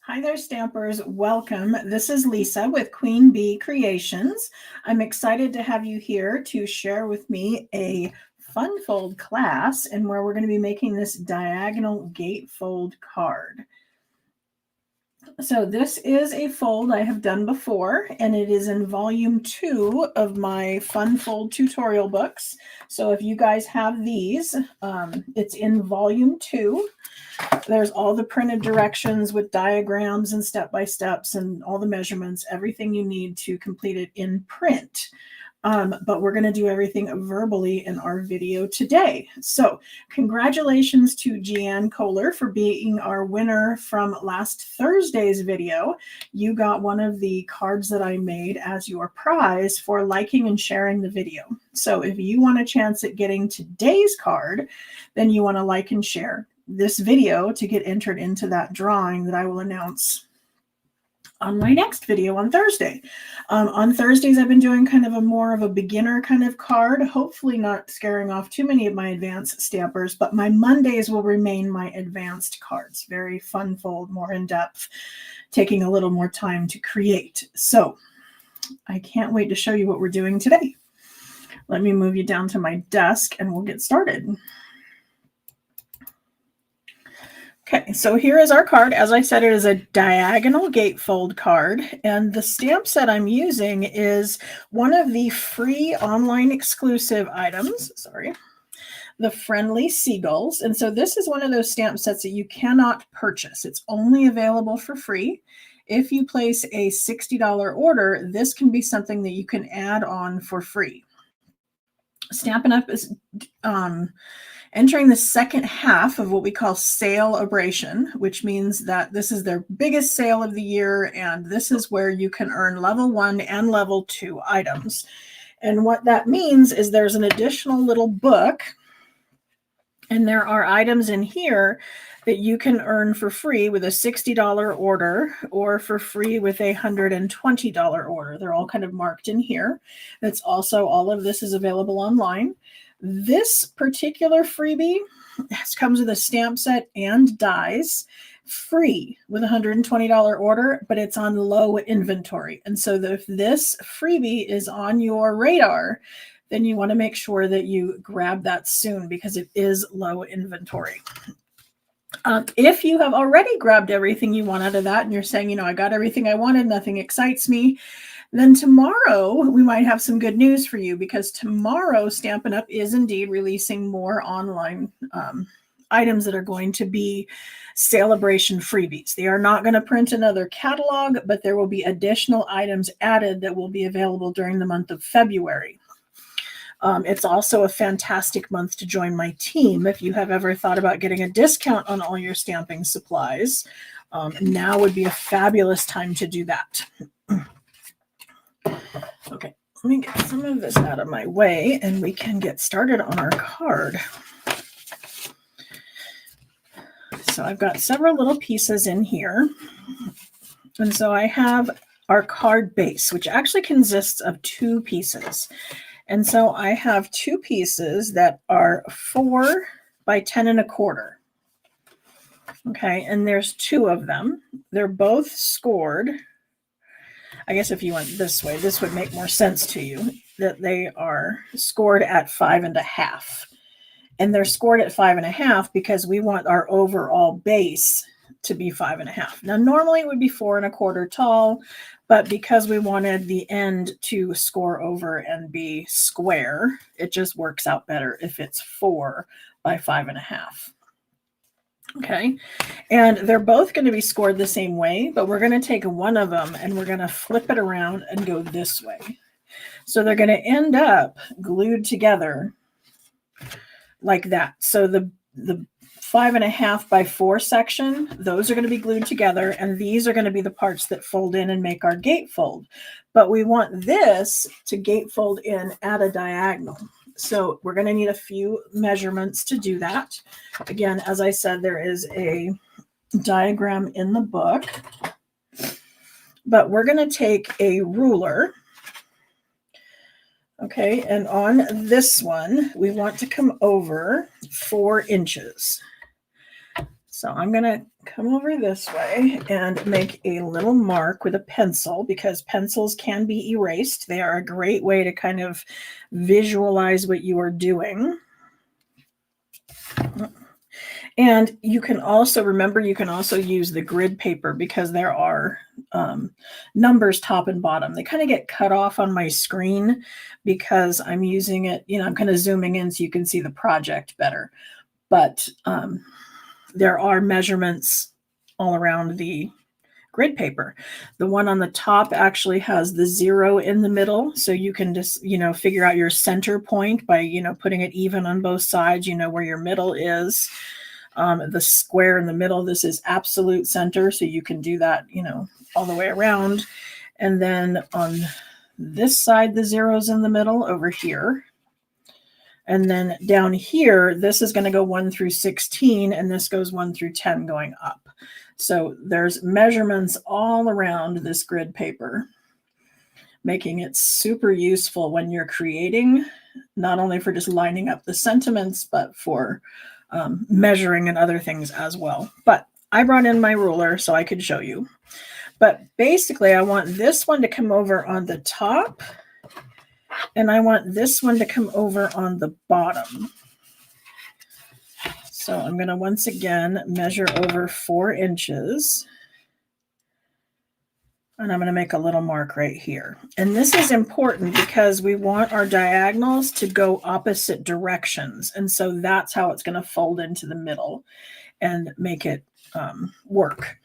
Hi there, Stampers. Welcome. This is Lisa with Queen Bee Creations. I'm excited to have you here to share with me a fun fold class and where we're going to be making this diagonal gatefold card. So this is a fold I have done before, and it is in volume 2 of my fun fold tutorial books. So if you guys have these, it's in volume 2. There's all the printed directions with diagrams and step-by-steps and all the measurements, everything you need to complete it in print. But we're going to do everything verbally in our video today. So congratulations to Jeanne Kohler for being our winner from last Thursday's video. You got one of the cards that I made as your prize for liking and sharing the video. So if you want a chance at getting today's card, then you want to like and share this video to get entered into that drawing that I will announce on my next video on Thursday. On Thursdays, I've been doing kind of a more of a beginner kind of card, hopefully not scaring off too many of my advanced stampers, but my Mondays will remain my advanced cards. Very fun fold, more in depth, taking a little more time to create. So I can't wait to show you what we're doing today. Let me move you down to my desk and we'll get started. Okay, so here is our card. As I said, it is a diagonal gatefold card, and the stamp set I'm using is one of the free online exclusive items, the Friendly Seagulls. And so this is one of those stamp sets that you cannot purchase. It's only available for free. If you place a $60 order, this can be something that you can add on for free. Stampin' Up is entering the second half of what we call sale-a-bration, which means that this is their biggest sale of the year, and this is where you can earn level 1 and level 2 items. And what that means is there's an additional little book, and there are items in here that you can earn for free with a $60 order or for free with a $120 order. They're all kind of marked in here. That's also, all of this is available online. This particular freebie comes with a stamp set and dies free with a $120 order, but it's on low inventory. And so if this freebie is on your radar, then you want to make sure that you grab that soon because it is low inventory. If you have already grabbed everything you want out of that and you're saying, I got everything I wanted, nothing excites me, then tomorrow we might have some good news for you, because tomorrow Stampin' Up is indeed releasing more online items that are going to be sale-a-bration freebies. They are not going to print another catalog, but there will be additional items added that will be available during the month of February. It's also a fantastic month to join my team. If you have ever thought about getting a discount on all your stamping supplies, now would be a fabulous time to do that. Okay, let me get some of this out of my way and we can get started on our card. So I've got several little pieces in here. And so I have our card base, which actually consists of 2 pieces. And so I have 2 pieces that are 4 by 10 1/4. Okay, and there's 2 of them. They're both scored. I guess if you went this way, this would make more sense to you, that they are scored at 5 1/2. And they're scored at 5 1/2 because we want our overall base to be 5 1/2. Now, normally it would be 4 1/4 tall, but because we wanted the end to score over and be square, it just works out better if it's 4 by 5 1/2. Okay, and they're both going to be scored the same way, but we're going to take one of them and we're going to flip it around and go this way. So they're going to end up glued together like that. So the 5 1/2 by 4 section, those are going to be glued together, and these are going to be the parts that fold in and make our gatefold. But we want this to gatefold in at a diagonal. So we're going to need a few measurements to do that. Again, as I said, there is a diagram in the book, but we're going to take a ruler. Okay, and on this one, we want to come over 4 inches. So I'm going to come over this way and make a little mark with a pencil, because pencils can be erased. They are a great way to kind of visualize what you are doing. And you can also, remember, you can also use the grid paper, because there are numbers top and bottom. They kind of get cut off on my screen because I'm using it, I'm kind of zooming in so you can see the project better. But there are measurements all around the grid paper. The one on the top actually has the 0 in the middle, so you can just, figure out your center point by, putting it even on both sides, where your middle is. The square in the middle, this is absolute center, so you can do that, all the way around. And then on this side, the 0's in the middle over here. And then down here, this is going to go 1 through 16, and this goes 1 through 10 going up. So there's measurements all around this grid paper, making it super useful when you're creating, not only for just lining up the sentiments, but for measuring and other things as well. But I brought in my ruler so I could show you. But basically, I want this one to come over on the top, and I want this one to come over on the bottom. So I'm going to once again measure over 4 inches. And I'm going to make a little mark right here. And this is important because we want our diagonals to go opposite directions. And so that's how it's going to fold into the middle and make it work.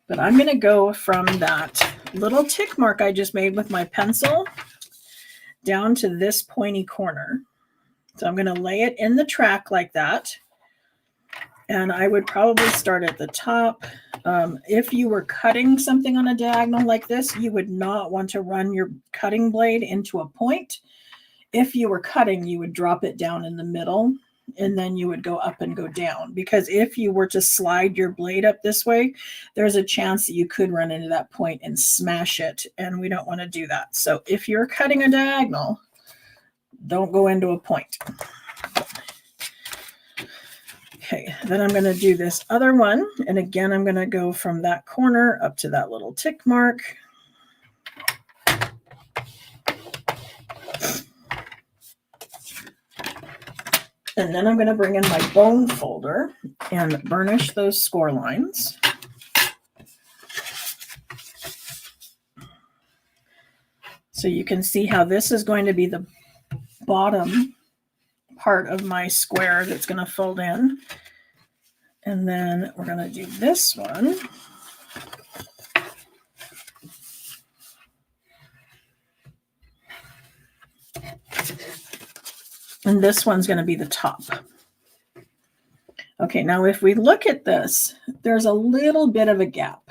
But I'm going to go from that little tick mark I just made with my pencil down to this pointy corner. So I'm going to lay it in the track like that. And I would probably start at the top. If you were cutting something on a diagonal like this, you would not want to run your cutting blade into a point. If you were cutting, you would drop it down in the middle, and then you would go up and go down. Because if you were to slide your blade up this way, there's a chance that you could run into that point and smash it, and we don't want to do that. So if you're cutting a diagonal, don't go into a point. Okay, then I'm going to do this other one. And again, I'm going to go from that corner up to that little tick mark. And then I'm going to bring in my bone folder and burnish those score lines. So you can see how this is going to be the bottom part of my square that's going to fold in. And then we're going to do this one. And this one's going to be the top. Okay, now if we look at this, there's a little bit of a gap,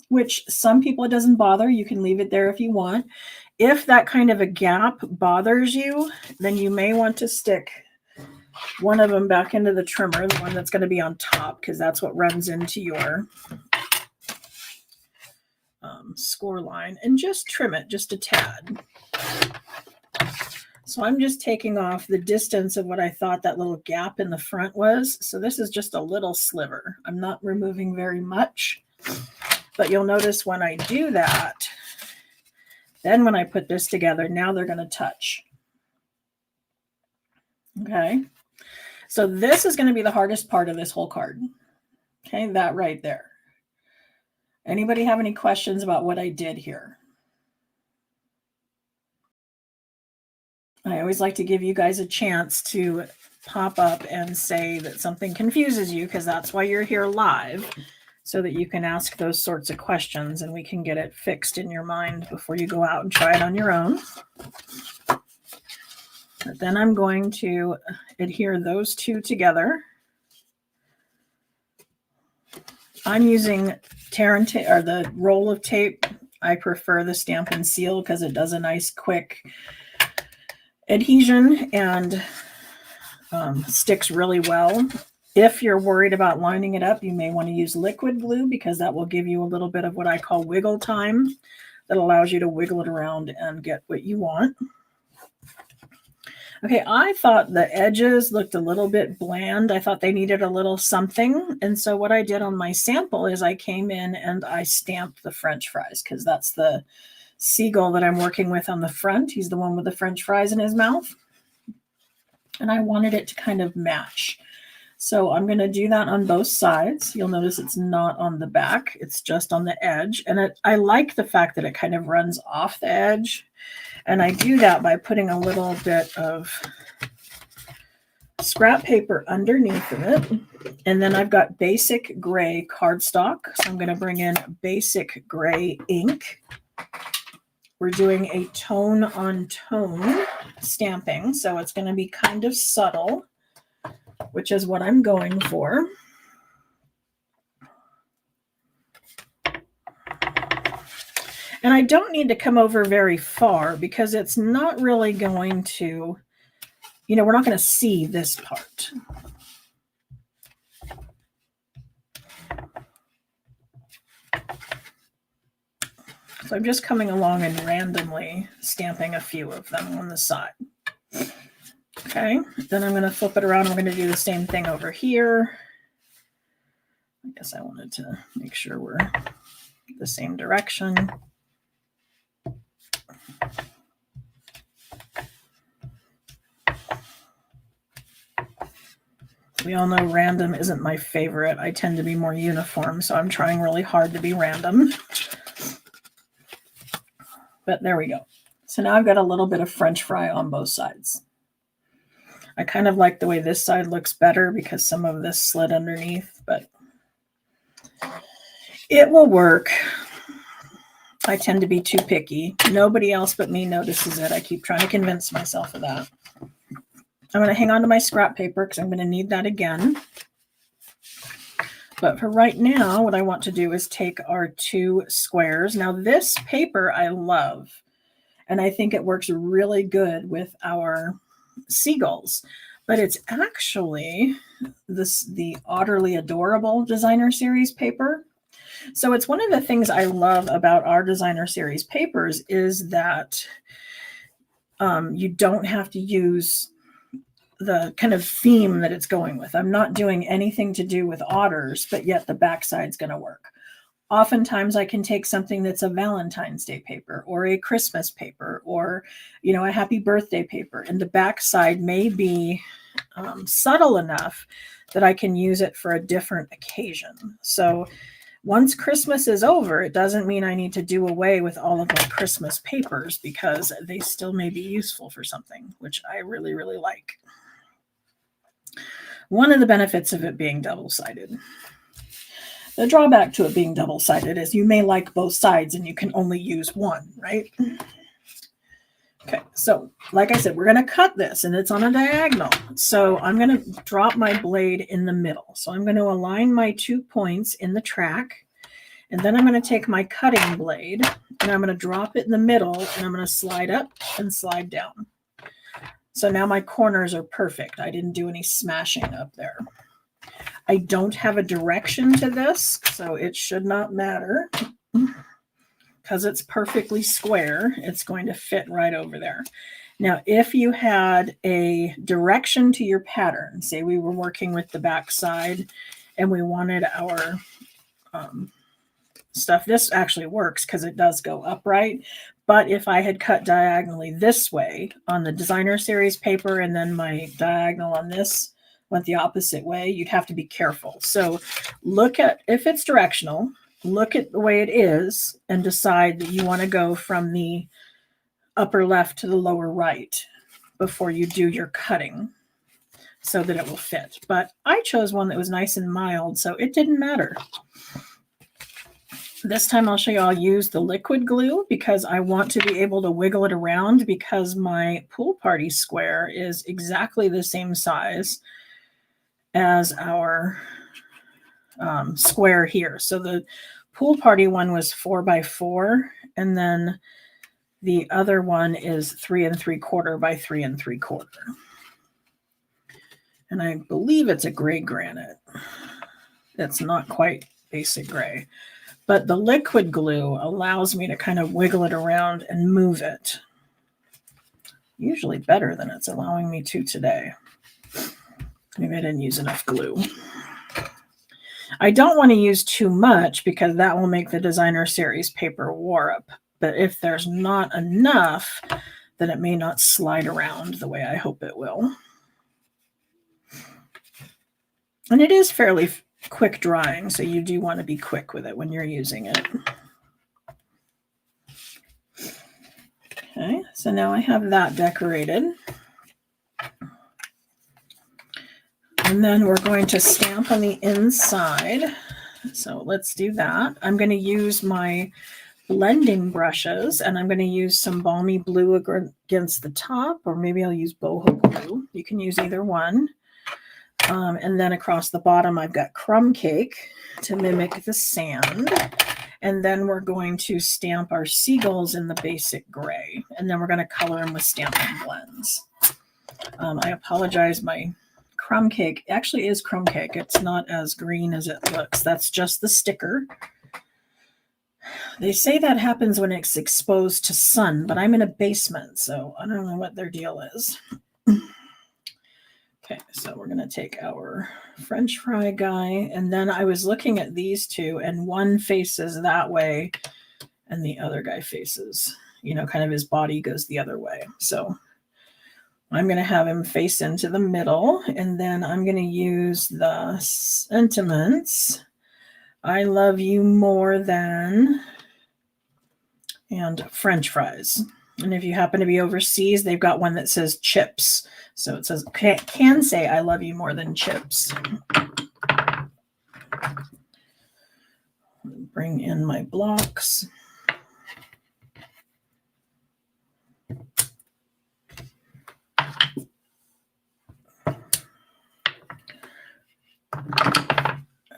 which some people it doesn't bother. You can leave it there if you want. If that kind of a gap bothers you, then you may want to stick one of them back into the trimmer, the one that's going to be on top, because that's what runs into your score line, and just trim it just a tad. So I'm just taking off the distance of what I thought that little gap in the front was. So this is just a little sliver. I'm not removing very much, but you'll notice when I do that, then when I put this together, now they're going to touch. Okay. So this is going to be the hardest part of this whole card. Okay, that right there. Anybody have any questions about what I did here? I always like to give you guys a chance to pop up and say that something confuses you, because that's why you're here live, so that you can ask those sorts of questions and we can get it fixed in your mind before you go out and try it on your own. But then I'm going to adhere those two together. I'm using tear and tape, or the roll of tape. I prefer the Stampin' Seal because it does a nice quick adhesion and sticks really well. If you're worried about lining it up, you may want to use liquid glue, because that will give you a little bit of what I call wiggle time. That allows you to wiggle it around and get what you want. Okay, I thought the edges looked a little bit bland. I thought they needed a little something. And so what I did on my sample is I came in and I stamped the French fries, because that's the seagull that I'm working with on the front. He's the one with the French fries in his mouth. And I wanted it to kind of match. So I'm going to do that on both sides. You'll notice it's not on the back. It's just on the edge. And I like the fact that it kind of runs off the edge. And I do that by putting a little bit of scrap paper underneath of it. And then I've got basic gray cardstock. So I'm going to bring in basic gray ink. We're doing a tone on tone stamping. So it's going to be kind of subtle, which is what I'm going for. And I don't need to come over very far because it's not really going to, we're not going to see this part. So I'm just coming along and randomly stamping a few of them on the side. Okay, then I'm going to flip it around. I'm going to do the same thing over here. I guess I wanted to make sure we're the same direction. We all know random isn't my favorite. I tend to be more uniform, so I'm trying really hard to be random. But there we go. So now I've got a little bit of French fry on both sides. I kind of like the way this side looks better because some of this slid underneath, but it will work. I tend to be too picky. Nobody else but me notices it. I keep trying to convince myself of that. I'm going to hang on to my scrap paper because I'm going to need that again. But for right now, what I want to do is take our 2 squares. Now this paper I love, and I think it works really good with our seagulls, but it's actually the Utterly Adorable Designer Series paper. So it's one of the things I love about our Designer Series papers is that you don't have to use the kind of theme that it's going with. I'm not doing anything to do with otters, but yet the backside's going to work. Oftentimes I can take something that's a Valentine's Day paper or a Christmas paper or, a happy birthday paper, and the backside may be subtle enough that I can use it for a different occasion. So once Christmas is over, it doesn't mean I need to do away with all of my Christmas papers because they still may be useful for something, which I really, really like. One of the benefits of it being double-sided. The drawback to it being double-sided is you may like both sides and you can only use one, right? Okay, so like I said, we're going to cut this and it's on a diagonal. So I'm going to drop my blade in the middle. So I'm going to align my 2 points in the track. And then I'm going to take my cutting blade and I'm going to drop it in the middle and I'm going to slide up and slide down. So now my corners are perfect. I didn't do any smashing up there. I don't have a direction to this, so it should not matter. Because it's perfectly square, it's going to fit right over there. Now, if you had a direction to your pattern, say we were working with the back side and we wanted our stuff, this actually works because it does go upright. But if I had cut diagonally this way on the Designer Series paper and then my diagonal on this went the opposite way, you'd have to be careful. So look at, if it's directional, look at the way it is and decide that you want to go from the upper left to the lower right before you do your cutting so that it will fit. But I chose one that was nice and mild, so it didn't matter. This time I'll show you I'll use the liquid glue because I want to be able to wiggle it around because my pool party square is exactly the same size as our square here. So the pool party one was 4 by 4, and then the other one is 3 3/4 by 3 3/4. And I believe it's a gray granite. It's not quite basic gray. But the liquid glue allows me to kind of wiggle it around and move it usually better than it's allowing me to today. Maybe I didn't use enough glue. I don't want to use too much because that will make the designer series paper warp. But if there's not enough, then it may not slide around the way I hope it will. And it is fairly quick drying, so you do want to be quick with it when you're using it. Okay, so now I have that decorated. And then we're going to stamp on the inside. So let's do that. I'm going to use my blending brushes, and I'm going to use some balmy blue against the top, or maybe I'll use boho blue. You can use either one. And then across the bottom, I've got crumb cake to mimic the sand. And then we're going to stamp our seagulls in the basic gray. And then we're going to color them with Stampin' Blends. I apologize, my crumb cake actually is crumb cake. It's not as green as it looks. That's just the sticker. They say that happens when it's exposed to sun, but I'm in a basement, so I don't know what their deal is. Okay, so we're going to take our French fry guy, and then I was looking at these two, and one faces that way, and the other guy faces, kind of his body goes the other way. So I'm going to have him face into the middle, and then I'm going to use the sentiments. I love you more than, and French fries. And if you happen to be overseas, they've got one that says chips. So it says, can say, I love you more than chips. Bring in my blocks.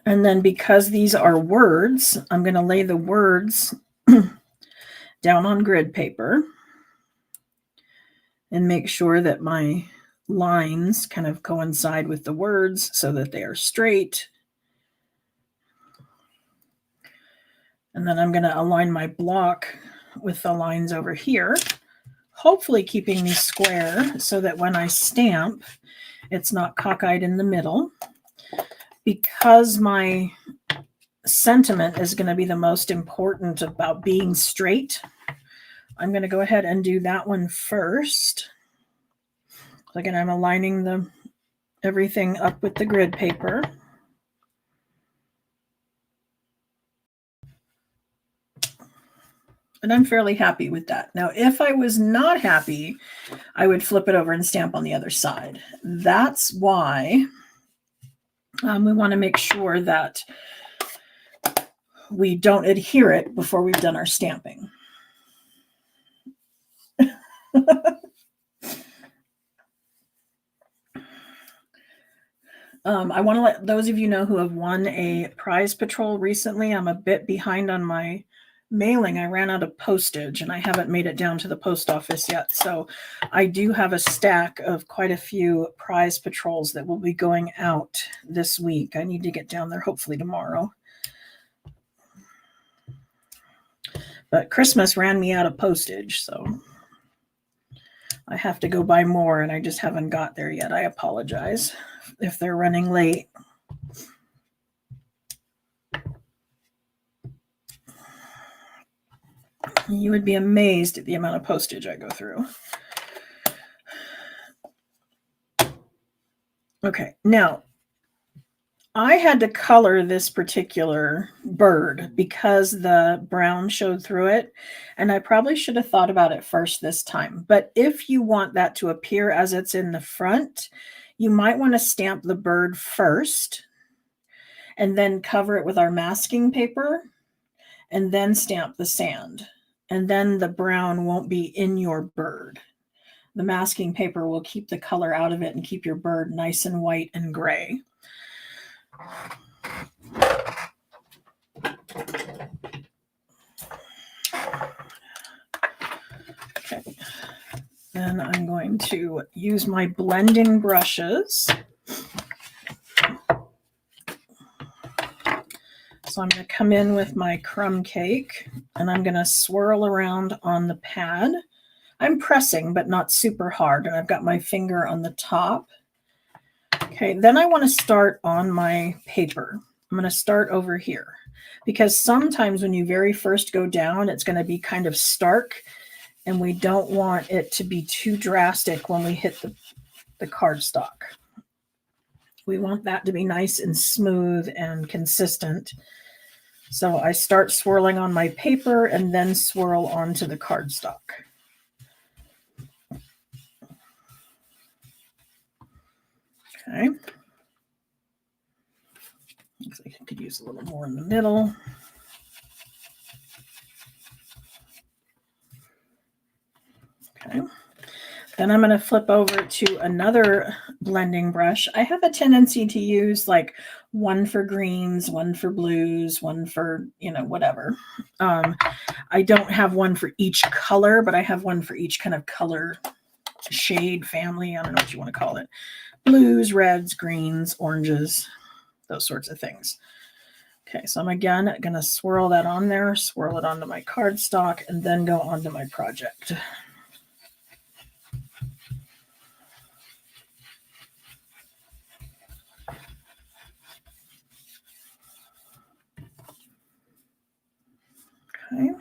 And then because these are words, I'm going to lay the words down on grid paper and make sure that my lines kind of coincide with the words so that they are straight. And then I'm going to align my block with the lines over here, hopefully keeping these square so that when I stamp, it's not cockeyed in the middle. Because my sentiment is going to be the most important about being straight, I'm going to go ahead and do that one first. Again, I'm aligning everything up with the grid paper. And I'm fairly happy with that. Now, if I was not happy, I would flip it over and stamp on the other side. That's why we want to make sure that we don't adhere it before we've done our stamping. I want to let those of you know who have won a prize patrol recently. I'm a bit behind on my mailing. I ran out of postage and I haven't made it down to the post office yet. So I do have a stack of quite a few prize patrols that will be going out this week. I need to get down there hopefully tomorrow. But Christmas ran me out of postage, so I have to go buy more, and I just haven't got there yet. I apologize if they're running late. You would be amazed at the amount of postage I go through. Okay, now I had to color this particular bird because the brown showed through it, and I probably should have thought about it first this time. But if you want that to appear as it's in the front, you might want to stamp the bird first and then cover it with our masking paper and then stamp the sand. And then the brown won't be in your bird. The masking paper will keep the color out of it and keep your bird nice and white and gray. Okay. Then I'm going to use my blending brushes. So I'm going to come in with my crumb cake and I'm going to swirl around on the pad. I'm pressing, but not super hard, and I've got my finger on the top. Okay, then I want to start on my paper. I'm going to start over here because sometimes when you very first go down, it's going to be kind of stark, and we don't want it to be too drastic when we hit the cardstock. We want that to be nice and smooth and consistent. So I start swirling on my paper and then swirl onto the cardstock. Okay. Looks like I could use a little more in the middle. Okay. Then I'm going to flip over to another blending brush. I have a tendency to use like one for greens, one for blues, one for, whatever. I don't have one for each color, but I have one for each kind of color shade family. I don't know what you want to call it. Blues, reds, greens, oranges, those sorts of things. Okay, so I'm again going to swirl that on there, swirl it onto my cardstock, and then go onto my project. Okay.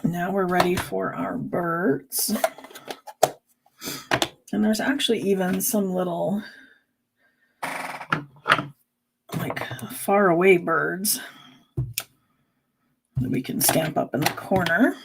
Now we're ready for our birds. And there's actually even some little like far away birds that we can stamp up in the corner.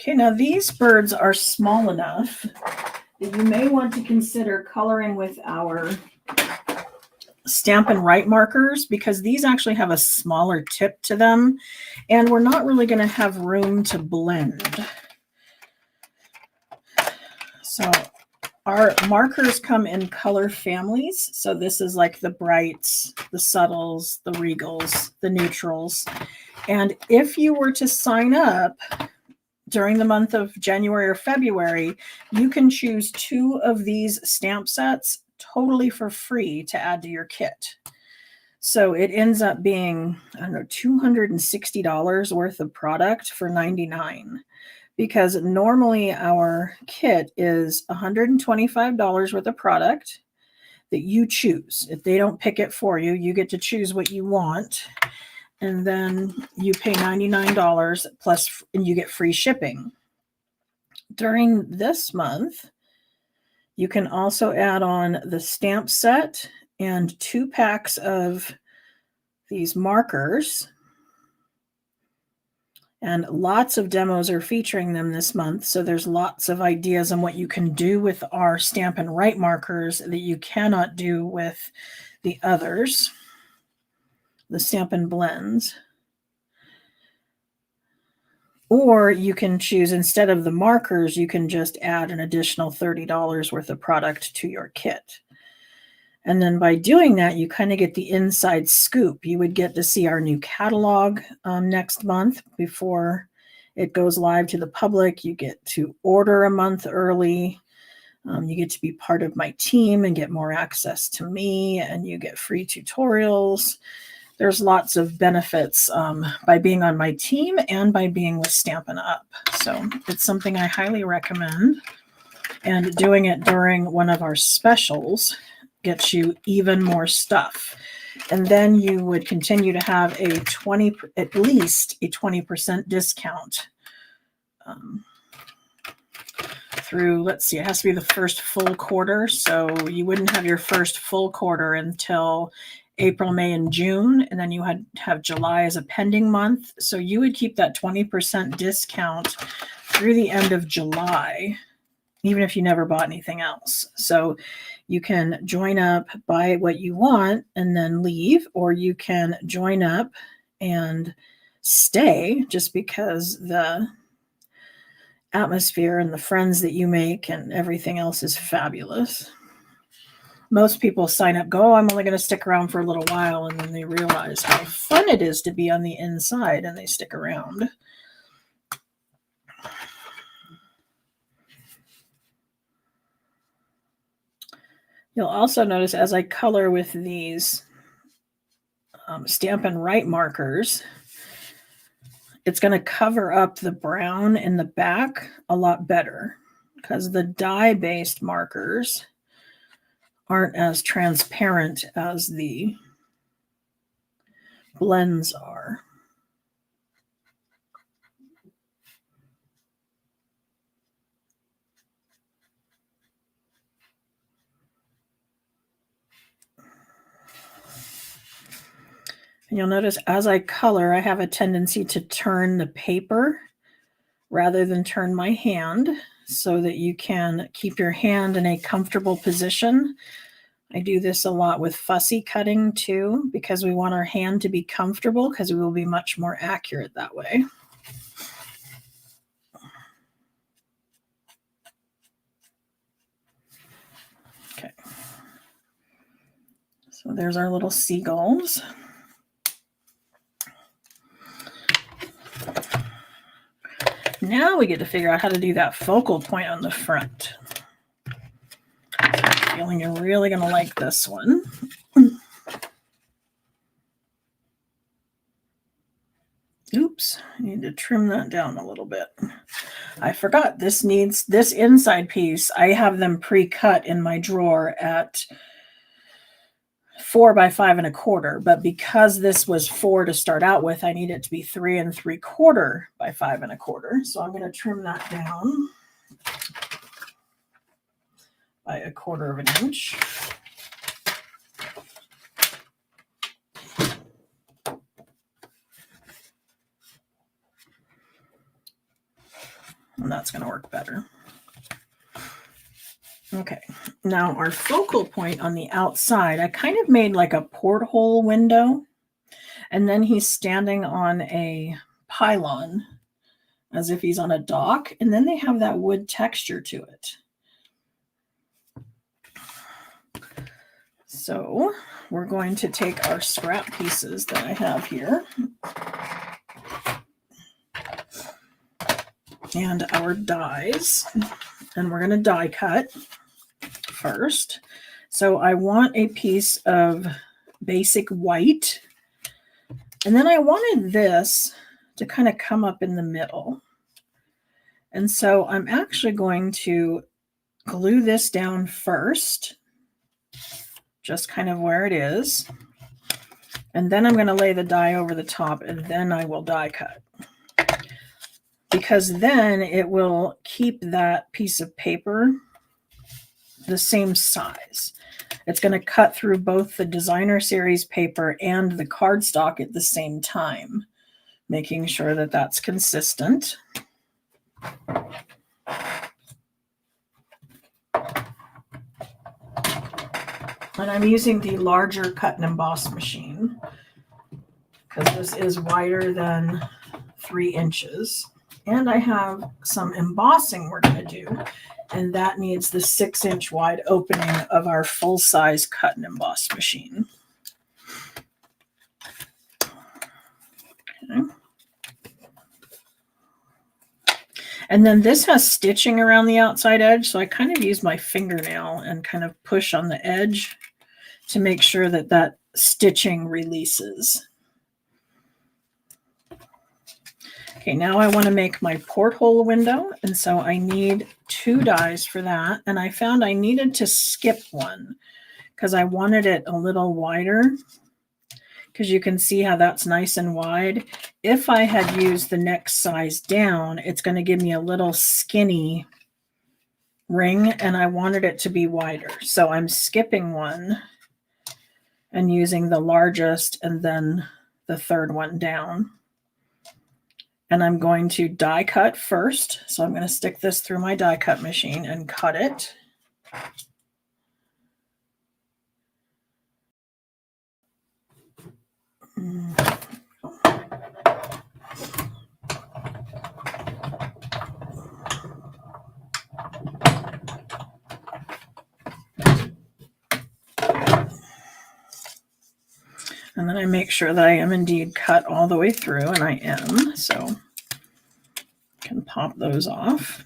Okay, now these birds are small enough that you may want to consider coloring with our Stampin' Write markers because these actually have a smaller tip to them and we're not really going to have room to blend. So our markers come in color families. So this is like the brights, the subtles, the regals, the neutrals. And if you were to sign up during the month of January or February, you can choose 2 of these stamp sets totally for free to add to your kit. So it ends up being, I don't know, $260 worth of product for $99. Because normally our kit is $125 worth of product that you choose. If they don't pick it for you, you get to choose what you want. And then you pay $99 plus, and you get free shipping. During this month, you can also add on the stamp set and 2 packs of these markers. And lots of demos are featuring them this month. So there's lots of ideas on what you can do with our Stampin' Write markers that you cannot do with the others, the Stampin' Blends. Or you can choose, instead of the markers, you can just add an additional $30 worth of product to your kit. And then by doing that, you kind of get the inside scoop. You would get to see our new catalog next month before it goes live to the public. You get to order a month early. You get to be part of my team and get more access to me, and you get free tutorials. There's lots of benefits by being on my team and by being with Stampin' Up. So it's something I highly recommend. And doing it during one of our specials gets you even more stuff. And then you would continue to have at least a 20% discount through, let's see, it has to be the first full quarter. So you wouldn't have your first full quarter until April, May, and June, and then you have July as a pending month. So you would keep that 20% discount through the end of July, even if you never bought anything else. So You can join up, buy what you want, and then leave, or you can join up and stay just because the atmosphere and the friends that you make and everything else is fabulous. Most people sign up, go, I'm only going to stick around for a little while, and then they realize how fun it is to be on the inside, and they stick around. You'll also notice as I color with these Stampin' Write markers, it's going to cover up the brown in the back a lot better because the dye-based markers aren't as transparent as the blends are. And you'll notice as I color, I have a tendency to turn the paper rather than turn my hand so that you can keep your hand in a comfortable position. I do this a lot with fussy cutting too, because we want our hand to be comfortable because we will be much more accurate that way. Okay. So there's our little seagulls. Now we get to figure out how to do that focal point on the front. I'm feeling you're really going to like this one. Oops, I need to trim that down a little bit. I forgot this needs this inside piece. I have them pre-cut in my drawer at 4 by 5 1/4, but because this was 4 to start out with, I need it to be 3 3/4 by 5 1/4. So I'm going to trim that down by 1/4 of an inch. And that's going to work better. Okay, now our focal point on the outside, I kind of made like a porthole window, and then he's standing on a pylon as if he's on a dock, and then they have that wood texture to it. So we're going to take our scrap pieces that I have here and our dies, and we're going to die cut first. So I want a piece of basic white, and then I wanted this to kind of come up in the middle. And so I'm actually going to glue this down first, just kind of where it is. And then I'm going to lay the die over the top, and then I will die cut. Because then it will keep that piece of paper the same size. It's going to cut through both the designer series paper and the cardstock at the same time, making sure that that's consistent. And I'm using the larger cut and emboss machine because this is wider than 3 inches. And I have some embossing we're going to do, and that needs the 6-inch wide opening of our full-size cut and emboss machine. Okay. And then this has stitching around the outside edge, so I kind of use my fingernail and kind of push on the edge to make sure that that stitching releases. Okay, now I want to make my porthole window, and so I need 2 dies for that, and I found I needed to skip one because I wanted it a little wider, because you can see how that's nice and wide. If I had used the next size down, it's going to give me a little skinny ring, and I wanted it to be wider. So I'm skipping one and using the largest and then the third one down. And I'm going to die cut first. So I'm going to stick this through my die cut machine and cut it. And then I make sure that I am indeed cut all the way through, and I am, so I can pop those off.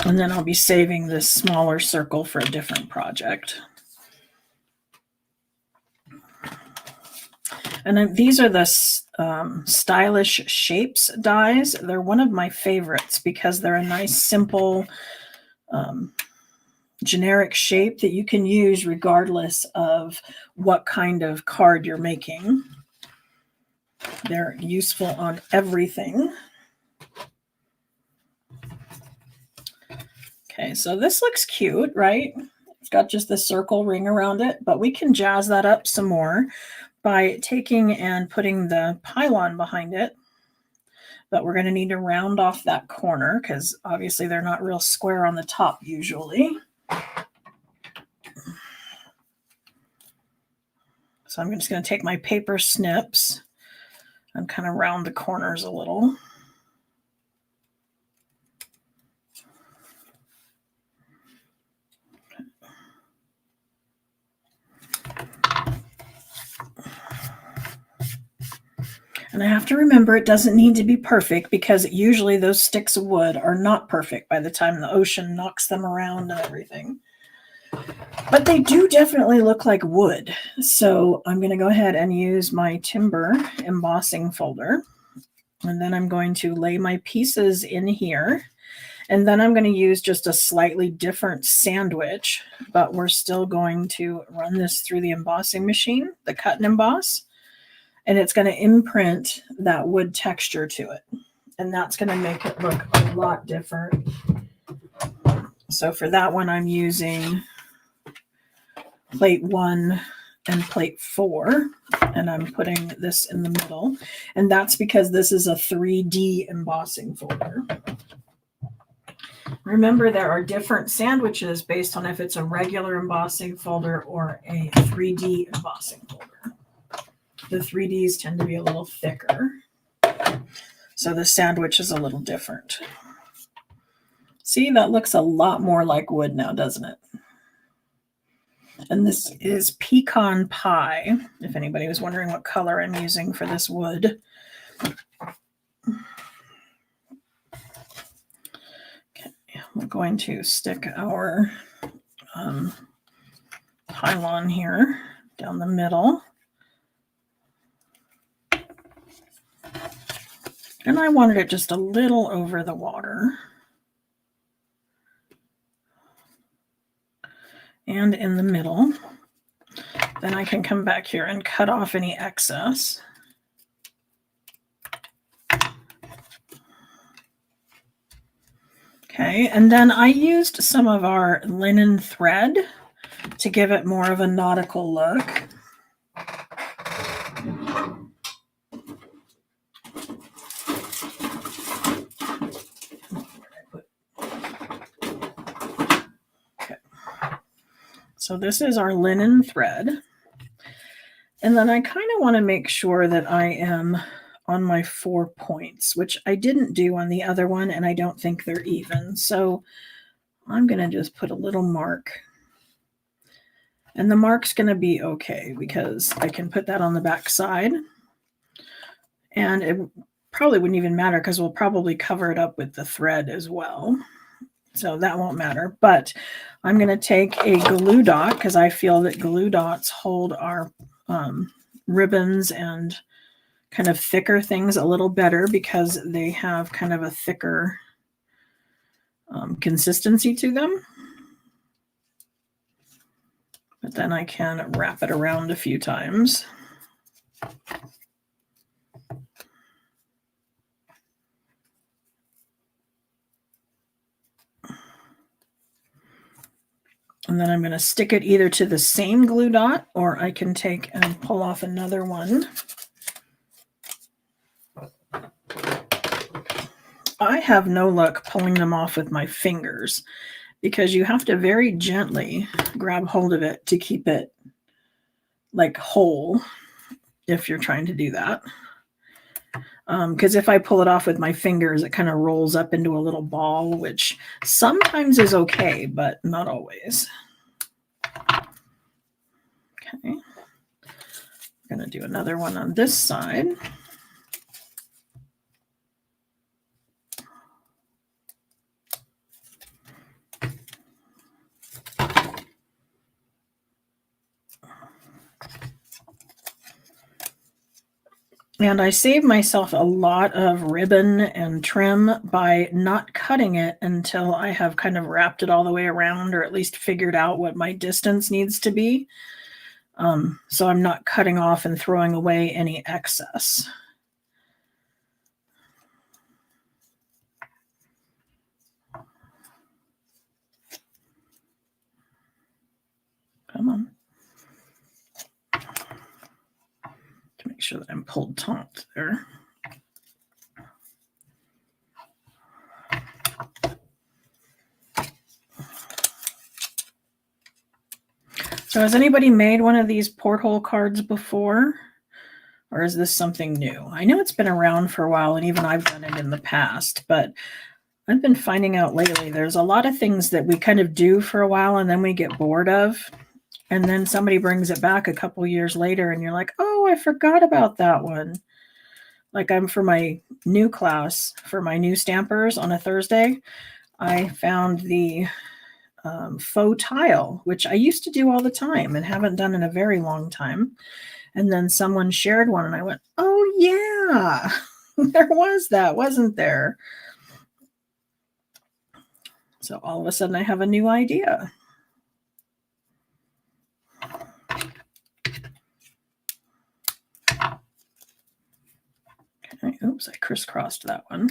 And then I'll be saving this smaller circle for a different project. And these are the Stylish Shapes dies. They're one of my favorites because they're a nice, simple, generic shape that you can use regardless of what kind of card you're making. They're useful on everything. Okay, so this looks cute, right? It's got just the circle ring around it, but we can jazz that up some more by taking and putting the pylon behind it. But we're going to need to round off that corner because obviously they're not real square on the top usually. So I'm just going to take my paper snips and kind of round the corners a little. And I have to remember it doesn't need to be perfect because usually those sticks of wood are not perfect by the time the ocean knocks them around and everything. But they do definitely look like wood. So I'm going to go ahead and use my timber embossing folder. And then I'm going to lay my pieces in here. And then I'm going to use just a slightly different sandwich, but we're still going to run this through the embossing machine, the cut and emboss. And it's going to imprint that wood texture to it. And that's going to make it look a lot different. So for that one, I'm using plate 1 and plate 4. And I'm putting this in the middle. And that's because this is a 3D embossing folder. Remember, there are different sandwiches based on if it's a regular embossing folder or a 3D embossing folder. The 3Ds tend to be a little thicker. So the sandwich is a little different. See, that looks a lot more like wood now, doesn't it? And this is pecan pie, if anybody was wondering what color I'm using for this wood. Okay, we're going to stick our pylon here down the middle. And I wanted it just a little over the water. And in the middle. Then I can come back here and cut off any excess. Okay, and then I used some of our linen thread to give it more of a nautical look. So this is our linen thread. And then I kind of want to make sure that I am on my 4 points, which I didn't do on the other one, and I don't think they're even. So I'm going to just put a little mark. And the mark's going to be okay because I can put that on the back side. And it probably wouldn't even matter because we'll probably cover it up with the thread as well. So that won't matter. But I'm going to take a glue dot because I feel that glue dots hold our ribbons and kind of thicker things a little better because they have kind of a thicker consistency to them. But then I can wrap it around a few times. And then I'm going to stick it either to the same glue dot or I can take and pull off another one. I have no luck pulling them off with my fingers because you have to very gently grab hold of it to keep it like whole if you're trying to do that. Because if I pull it off with my fingers, it kind of rolls up into a little ball, which sometimes is okay, but not always. Okay. I'm going to do another one on this side. And I save myself a lot of ribbon and trim by not cutting it until I have kind of wrapped it all the way around, or at least figured out what my distance needs to be. So I'm not cutting off and throwing away any excess. Come on. To make sure that I'm pulled taut there. So has anybody made one of these porthole cards before? Or is this something new? I know it's been around for a while, and even I've done it in the past, but I've been finding out lately there's a lot of things that we kind of do for a while and then we get bored of. And then somebody brings it back a couple years later and you're like, oh, I forgot about that one. Like I'm for my new class, for my new stampers on a Thursday, I found the faux tile, which I used to do all the time and haven't done in a very long time. And then someone shared one and I went, oh yeah, there was that, wasn't there? So all of a sudden I have a new idea. Okay, oops, I crisscrossed that one.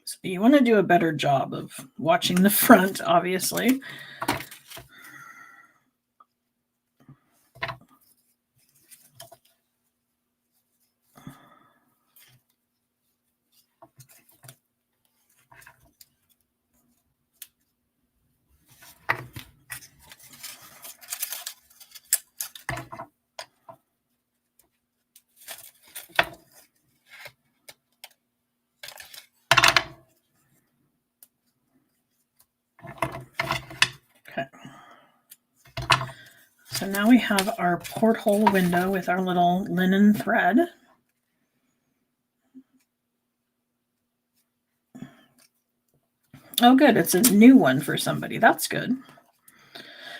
So you want to do a better job of watching the front, obviously. Okay. So now we have our porthole window with our little linen thread. Oh, good. It's a new one for somebody. That's good.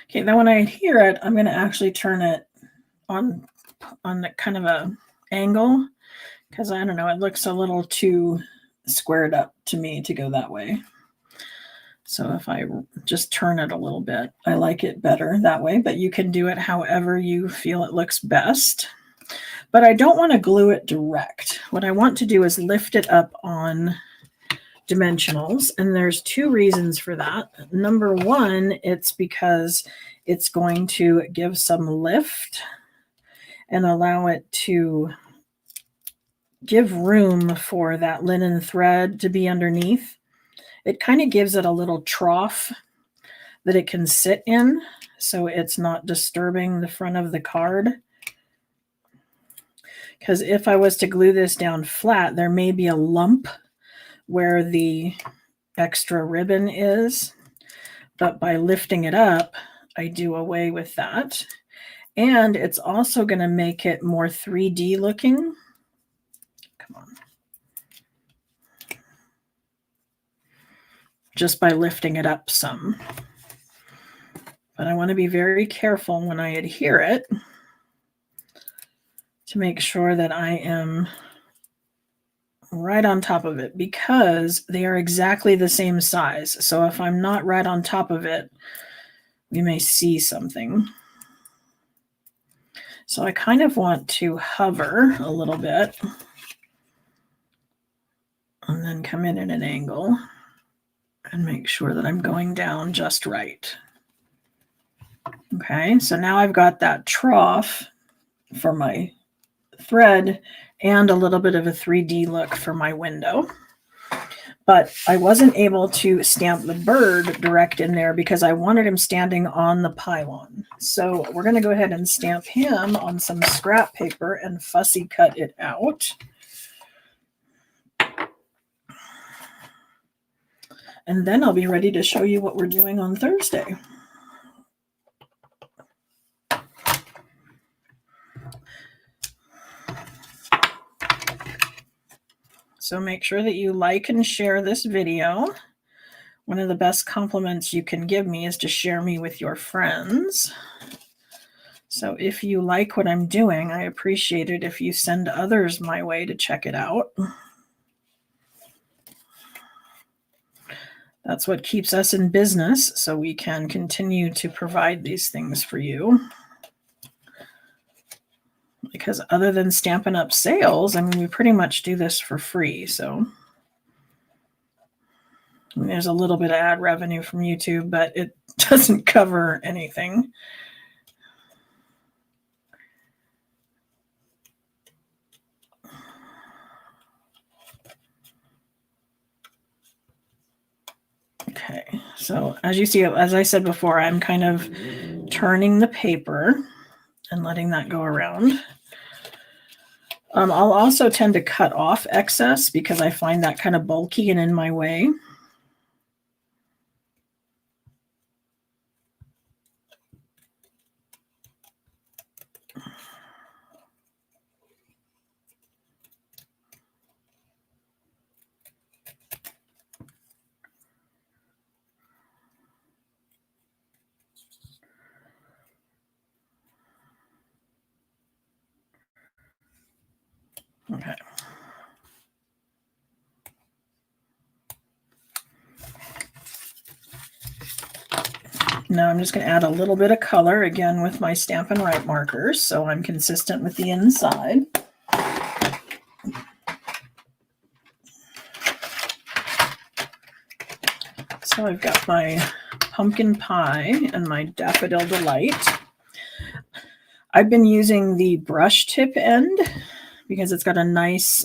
Okay, then when I adhere it, I'm going to actually turn it on the kind of a angle because I don't know, it looks a little too squared up to me to go that way. So if I just turn it a little bit, I like it better that way, but you can do it however you feel it looks best. But I don't want to glue it direct. What I want to do is lift it up on dimensionals, and there's two reasons for that. Number one, it's because it's going to give some lift and allow it to give room for that linen thread to be underneath. It kind of gives it a little trough that it can sit in, so it's not disturbing the front of the card. Because if I was to glue this down flat, there may be a lump where the extra ribbon is, but by lifting it up, I do away with that. And it's also going to make it more 3D looking. Come on. Just by lifting it up some. But I want to be very careful when I adhere it to make sure that I am right on top of it, because they are exactly the same size. So if I'm not right on top of it, we may see something. So I kind of want to hover a little bit and then come in at an angle. and make sure that I'm going down just right. Okay, so now I've got that trough for my thread and a little bit of a 3D look for my window. But I wasn't able to stamp the bird direct in there because I wanted him standing on the pylon. So we're going to go ahead and stamp him on some scrap paper and fussy cut it out. And then I'll be ready to show you what we're doing on Thursday. So make sure that you like and share this video. One of the best compliments you can give me is to share me with your friends. So if you like what I'm doing, I appreciate it if you send others my way to check it out. That's what keeps us in business, so we can continue to provide these things for you. Because other than Stampin' Up sales, I mean, we pretty much do this for free. So there's a little bit of ad revenue from YouTube, but it doesn't cover anything. Okay, so as you see, as I said before, I'm kind of turning the paper and letting that go around. I'll also tend to cut off excess because I find that kind of bulky and in my way. Okay. Now I'm just going to add a little bit of color again with my Stampin' Write markers so I'm consistent with the inside. So I've got my pumpkin pie and my Daffodil Delight. I've been using the brush tip end because it's got a nice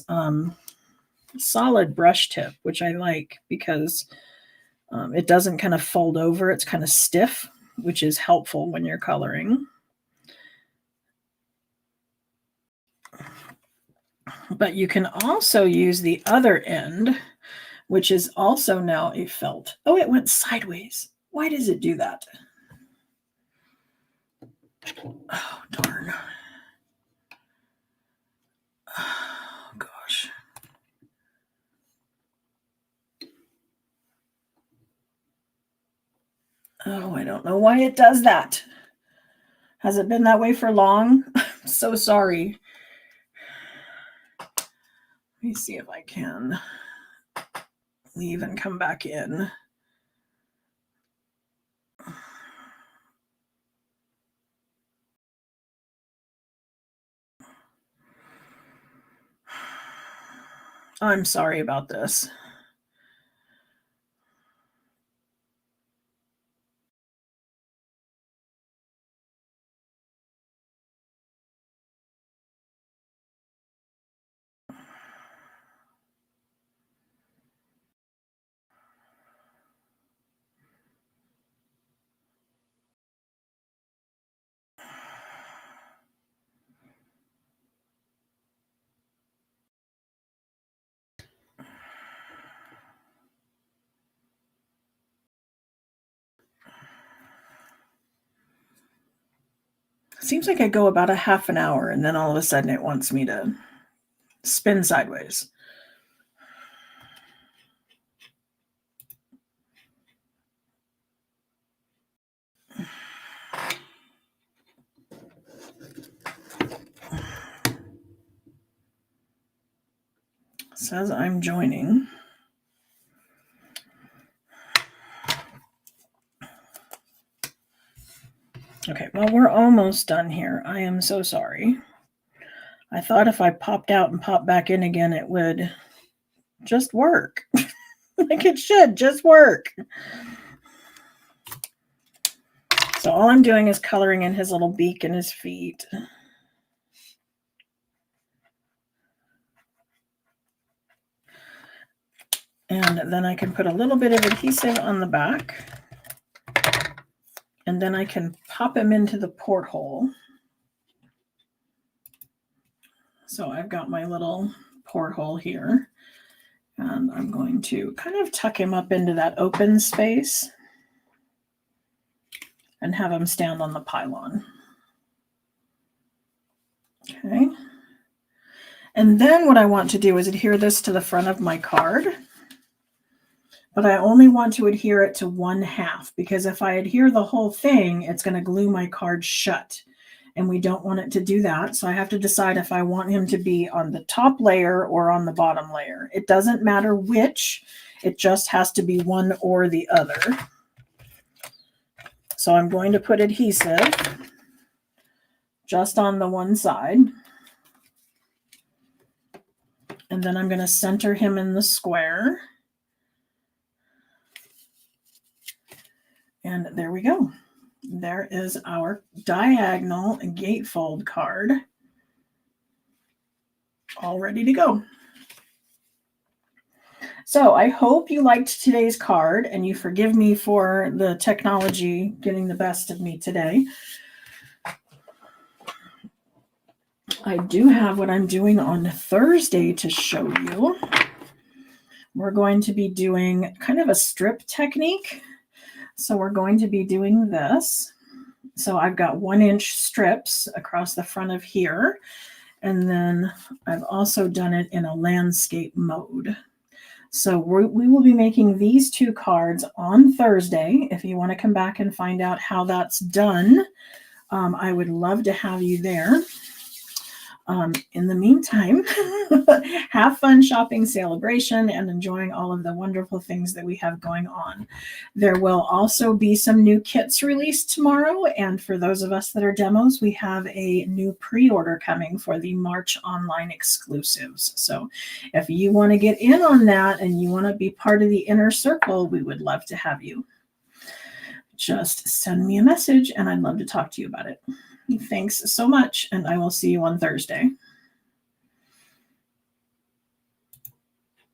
solid brush tip, which I like because it doesn't kind of fold over. It's kind of stiff, which is helpful when you're coloring. But you can also use the other end, which is also now a felt. Oh, it went sideways. Why does it do that? Oh, darn. Oh, gosh. Oh, I don't know why it does that. Has it been that way for long? I'm so sorry. Let me see if I can leave and come back in. I'm sorry about this. Seems like I go about a half an hour and then all of a sudden it wants me to spin sideways. It says I'm joining. Okay, well, we're almost done here. I am so sorry. I thought if I popped out and popped back in again, it would just work. Like it should just work. So all I'm doing is coloring in his little beak and his feet. And then I can put a little bit of adhesive on the back. And then I can pop him into the porthole. So I've got my little porthole here. And I'm going to kind of tuck him up into that open space and have him stand on the pylon. Okay. And then what I want to do is adhere this to the front of my card. But I only want to adhere it to 1/2, because if I adhere the whole thing, it's going to glue my card shut. And we don't want it to do that. So I have to decide if I want him to be on the top layer or on the bottom layer. It doesn't matter which, it just has to be one or the other. So I'm going to put adhesive just on the one side. And then I'm going to center him in the square. And there we go. There is our diagonal gatefold card, all ready to go. So I hope you liked today's card, and you forgive me for the technology getting the best of me today. I do have what I'm doing on Thursday to show you. We're going to be doing kind of a strip technique. So we're going to be doing this. So I've got 1-inch strips across the front of here. And then I've also done it in a landscape mode. So we will be making these 2 cards on Thursday. If you want to come back and find out how that's done, I would love to have you there. In the meantime, have fun shopping sale-a-bration and enjoying all of the wonderful things that we have going on. There will also be some new kits released tomorrow. And for those of us that are demos, we have a new pre-order coming for the March online exclusives. So if you want to get in on that and you want to be part of the inner circle, we would love to have you. Just send me a message and I'd love to talk to you about it. Thanks so much, and I will see you on Thursday.